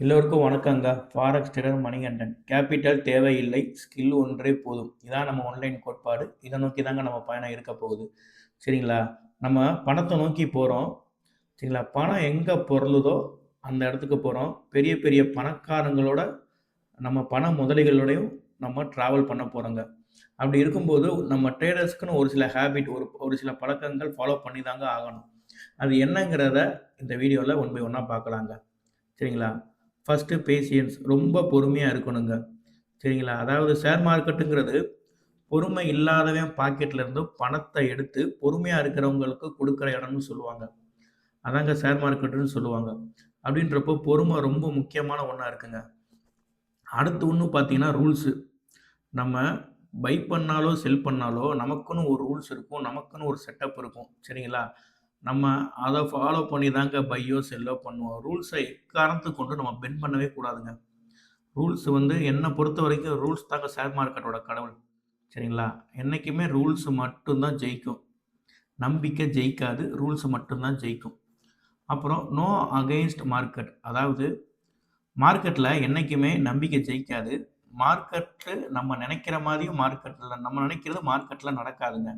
எல்லோருக்கும் வணக்கங்க. Forex trader Manikandan. Capital தேவையில்லை, ஸ்கில் ஒன்றே போதும். இதான் நம்ம ஆன்லைன் கோட்பாடு. இதை நோக்கி தாங்க நம்ம பயணம் இருக்க போகுது. சரிங்களா? நம்ம பணத்தை நோக்கி போறோம். சரிங்களா? பணம் எங்க பொருளுதோ அந்த இடத்துக்கு போறோம். பெரிய பெரிய பணக்காரங்களோட நம்ம பண முதலைகளோடையும் நம்ம டிராவல் பண்ண போறோங்க. அப்படி இருக்கும்போது நம்ம ட்ரேடர்ஸ்க்குன்னு ஒரு சில ஹேபிட் ஒரு ஒரு சில பழக்கங்கள் ஃபாலோ பண்ணி தாங்க ஆகணும். அது என்னங்கிறத இந்த வீடியோல ஒன் பை ஒன்னா பார்க்கலாங்க. சரிங்களா? ஃபர்ஸ்ட்டு பேஷியன்ஸ் ரொம்ப பொறுமையா இருக்கணுங்க. சரிங்களா? அதாவது ஷேர் மார்க்கெட்டுங்கிறது பொறுமை இல்லாதவன் பாக்கெட்ல இருந்து பணத்த எடுத்து பொறுமையா இருக்கிறவங்களுக்கு குடுக்குற இடம்னு சொல்லுவாங்க. அதாங்க ஷேர் மார்க்கெட்டுன்னு சொல்லுவாங்க. அப்படின்றப்போ பொறுமை ரொம்ப முக்கியமான ஒண்ணா இருக்குங்க. அடுத்து இன்னும் பார்த்தீங்கன்னா ரூல்ஸு. நம்ம பை பண்ணாலோ, செல் பண்ணாலோ நமக்குன்னு ஒரு ரூல்ஸ் இருக்கும். நமக்குன்னு ஒரு செட்டப் இருக்கும். சரிங்களா? நம்ம அத ஃபாலோ பண்ணி தாங்க பையோ, செல்லோ பண்ணுவோம். ரூல்ஸ எக்காரணத்துக்கு கொண்டும் நம்ம பெண்ட் பண்ணவே கூடாதுங்க. ரூல்ஸ் வந்து என்ன பொறுத்தவரைக்கும் ரூல்ஸ் தாங்க ஷேர் மார்க்கெட்டோட கடவுள். சரிங்களா? என்னைக்குமே ரூல்ஸ் மட்டும் தான் ஜெயிக்கும். நம்பிக்கை ஜெயிக்காது. ரூல்ஸ் மட்டும் தான் ஜெயிக்கும். அப்புறம் நோ அகைன்ஸ்ட் மார்க்கெட். அதாவது மார்க்கெட்ல என்னைக்குமே நம்பிக்கை ஜெயிக்காது. மார்க்கெட்டு நம்ம நெனைக்கிற மாரியும் மார்க்கெட்ல நம்ம நெனைக்கிறது மார்க்கெட்ல நடக்காதுங்க.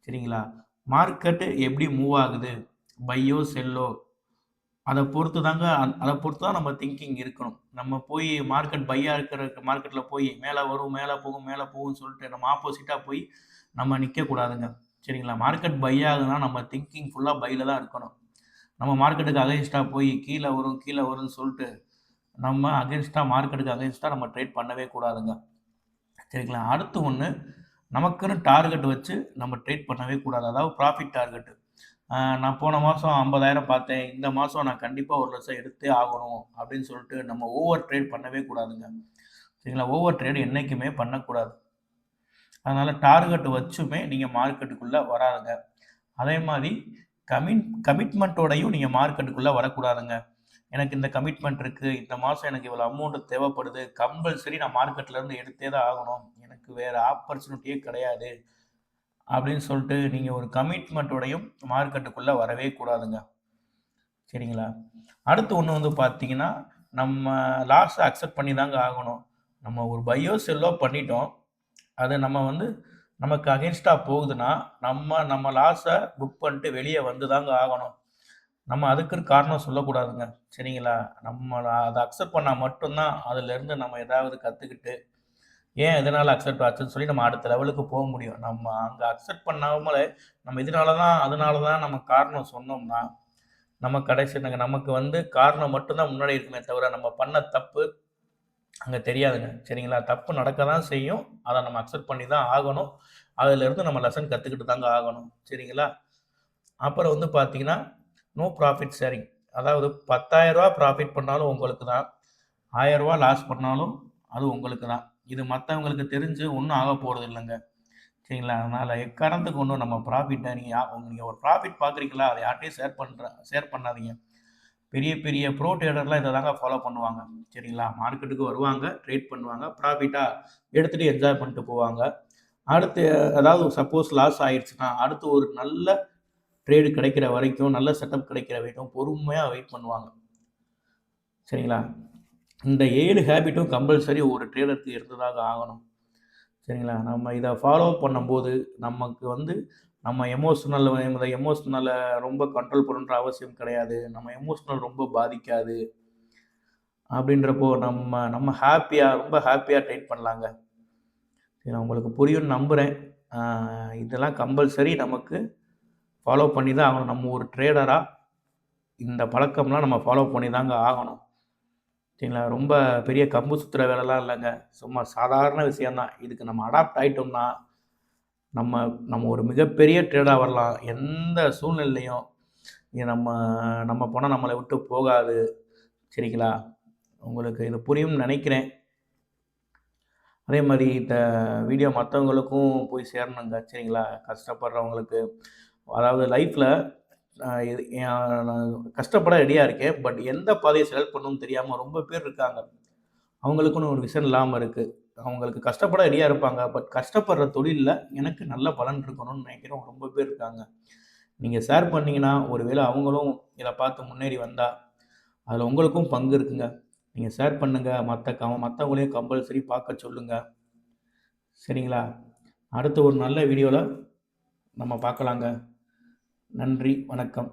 சரிங்களா? மார்க்கெட் எப்படி மூவ் ஆகுது? பையோ, செல்லோ அத பொறுத்து தாங்க அத பொறுத்து தான் நம்ம திங்கிங் இருக்கணும். நம்ம போய் மார்க்கெட் பையா இருக்கிற மார்க்கெட்ல போய் மேல வரும், மேல போகும், மேல போகும்ன்னு சொல்லிட்டு நம்ம ஆப்போசிட்டா போய் நம்ம நிக்கக்கூடாதுங்க. சரிங்களா? மார்க்கெட் பை ஆகுதுன்னா நம்ம திங்கிங் ஃபுல்லா பைல தான் இருக்கணும். நம்ம மார்க்கெட்டுக்கு அகைன்ஸ்ட்டா போய் கீழ வரும், கீழ வரும்ன்னு சொல்ட்டு நம்ம மார்க்கெட்டுக்கு அகைன்ஸ்ட்டா நம்ம ட்ரேட் பண்ணவே கூடாதுங்க. சரிங்களா? அடுத்து ஒண்ணு, நமக்குன்னு டார்கெட் வச்சு நம்ம ட்ரேட் பண்ணவே கூடாது. அதாவது ப்ராஃபிட் டார்கெட். நான் போன மாசம் 50,000 பார்த்தேன். இந்த மாசம் நான் கண்டிப்பா 1,00,000 எடுத்தே ஆகணும் அப்படின்னு சொல்லிட்டு நம்ம ஓவர் ட்ரேட் பண்ணவே கூடாதுங்க. சரிங்களா? ஓவர் ட்ரேட் என்னைக்குமே பண்ணக்கூடாது. அதனால டார்கெட் வச்சுமே நீங்க மார்க்கெட்டுக்குள்ள வராதுங்க. அதே மாரி கமிட்மென்ட்டோடையும் நீங்க மார்க்கெட்டுக்குள்ள வரக்கூடாதுங்க. எனக்கு இந்த கமிட்மென்ட் இருக்கு. இந்த மாசம் எனக்கு இவ்வளோ அமௌண்ட் தேவைப்படுது. கம்பல்சரி நான் மார்க்கெட்ல இருந்து எடுத்தே தான் ஆகணும். எனக்கு வேற ஆப்பர்ச்சுனிட்டியே கிடையாது. அப்படின்னு சொல்லிட்டு நீங்க ஒரு கமிட்மென்ட்டோடையும் மார்க்கெட்டுக்குள்ள வரவே கூடாதுங்க. சரிங்களா? அடுத்து ஒண்ணு வந்து பார்த்தீங்கன்னா, நம்ம லாஸ அக்செப்ட் பண்ணி தாங்க ஆகணும். நம்ம ஒரு பையோ, செல்லோ பண்ணிட்டோம். அது நம்ம வந்து நமக்கு அகைன்ஸ்ட்டா போகுதுன்னா, நம்ம லாஸ புக் பண்ணிட்டு வெளிய வந்து தாங்க ஆகணும். நம்ம அதுக்குன்னு காரணம் சொல்லக்கூடாதுங்க. சரிங்களா? நம்ம அத அக்செப்ட் பண்ணா மட்டும் தான் அதிலருந்து நம்ம ஏதாவது கத்துக்கிட்டு, ஏன் எதனால அக்செப்ட் ஆச்சுன்னு சொல்லி நம்ம அடுத்த லெவலுக்கு போ முடியும். நம்ம அங்க அக்செப்ட் பண்ணாமலே நம்ம இதனால தான், அதனால தான் நம்ம காரணம் சொன்னோம்னா, நம்ம கடைசி நமக்கு வந்து காரணம் மட்டும் தான் முன்னாடி இருக்குமே தவிர, நம்ம பண்ண தப்பு அங்க தெரியாதுங்க. சரிங்களா? தப்பு நடக்க தான் செய்யும். அத நம்ம அக்செப்ட் பண்ணி தான் ஆகணும். அதிலிருந்து நம்ம லெசன் கத்துக்கிட்டு தாங்க ஆகணும். சரிங்களா? அப்புறம் வந்து பார்த்தீங்கன்னா, நோ ப்ராஃபிட் ஷேரிங். அதாவது ரூ. 10,000 ப்ராஃபிட் பண்ணாலும் உங்களுக்கு தான். ரூ. 1000 லாஸ் பண்ணாலும் அது உங்களுக்கு தான். இது மத்தவங்களுக்கு தெரிஞ்சு ஒண்ணும் ஆகப் போறது இல்லங்க. சரிங்களா? அதனால எக்காரணத்துக்கு கொண்டும் நம்ம ப்ராஃபிட்ட நீங்க ஒரு ப்ராஃபிட் பார்க்குறீங்களா, அத யார்ட்டயும் ஷேர் பண்ணாதீங்க. பெரிய பெரிய ப்ரோ ட்ரேடர்லாம் இத தாங்க ஃபாலோ பண்ணுவாங்க. சரிங்களா? மார்க்கெட்டுக்கு வருவாங்க, ட்ரேட் பண்ணுவாங்க. ப்ராஃபிட்டா எடுத்துட்டு என்ஜாய் பண்ணிட்டு போவாங்க. அடுத்து அதாவது சப்போஸ் லாஸ் ஆயிருச்சுன்னா, அடுத்து ஒரு நல்ல ட்ரேடு கிடைக்கிற வரைக்கும், நல்ல செட்டப் கிடைக்கிற வரைக்கும் பொறுமையா வெயிட் பண்ணுவாங்க. சரிங்களா? இந்த 7 ஹேபிட்டும் கம்பல்சரி ஒரு ட்ரேடருக்கு இருந்துதாக ஆகணும். சரிங்களா? நம்ம இத ஃபாலோ பண்ணும்போது, நமக்கு வந்து நம்ம எமோஷனல ரொம்ப கண்ட்ரோல் பண்ணணுன்ற அவசியம் கிடையாது. நம்ம எமோஷனல் ரொம்ப பாதிக்காது. அப்படின்றப்போ நம்ம நம்ம ரொம்ப ஹேப்பியா ட்ரேட் பண்ணலாங்க. நான் உங்களுக்கு புரியும்னு நம்புறேன். ஆ இதெல்லாம் கம்பல்சரி நமக்கு ஃபாலோ பண்ணி தான் ஆகணும். நம்ம ஒரு ட்ரேடரா இந்த பழக்கம்லாம் நம்ம ஃபாலோ பண்ணி தாங்க ஆகணும். சரிங்களா? ரொம்ப பெரிய கம்பு சுத்துற வேலைலாம் இல்லங்க. சும்மா சாதாரண விஷயம் தான். இதுக்கு நம்ம அடாப்ட் ஆயிட்டோம்னா, நம்ம நம்ம ஒரு மிகப்பெரிய ட்ரேடரா வரலாம். எந்த சூழ்நிலையிலயும் நம்ம நம்ம பணம் நம்மள விட்டு போகாது. சரிங்களா? உங்களுக்கு இது புரியும்னு நெனைக்கிறேன். அதே மாரி இந்த வீடியோ மத்தவங்களுக்கும் போய் சேரணுங்க. சரிங்களா? கஷ்டப்படுறவங்களுக்கு அதாவது லைஃப்ல இது நான் கஷ்டப்பட ரெடியா இருக்கேன். பட் எந்த பாதைய செலக்ட் பண்ணணும்னு தெரியாம ரொம்ப பேர் இருக்காங்க. அவங்களுக்குன்னு ஒரு விஷன் இல்லாம இருக்கு. அவங்களுக்கு கஷ்டப்பட ரெடியா இருப்பாங்க. பட் கஷ்டப்படுற தொழில்ல எனக்கு நல்ல பலன் இருக்கணும்னு நினைக்கிறவங்க ரொம்ப பேர் இருக்காங்க. நீங்க ஷேர் பண்ணீங்கன்னா, ஒருவேள அவங்களும் இத பார்த்து முன்னேறி வந்தா, அதுல உங்களுக்கும் பங்கு இருக்குங்க. நீங்கள் ஷேர் பண்ணுங்கள், மற்றவங்களையும் கம்பல்சரி பார்க்க சொல்லுங்கள். சரிங்களா? அடுத்த ஒரு நல்ல வீடியோவில் நம்ம பார்க்கலாங்க. நன்றி, வணக்கம்.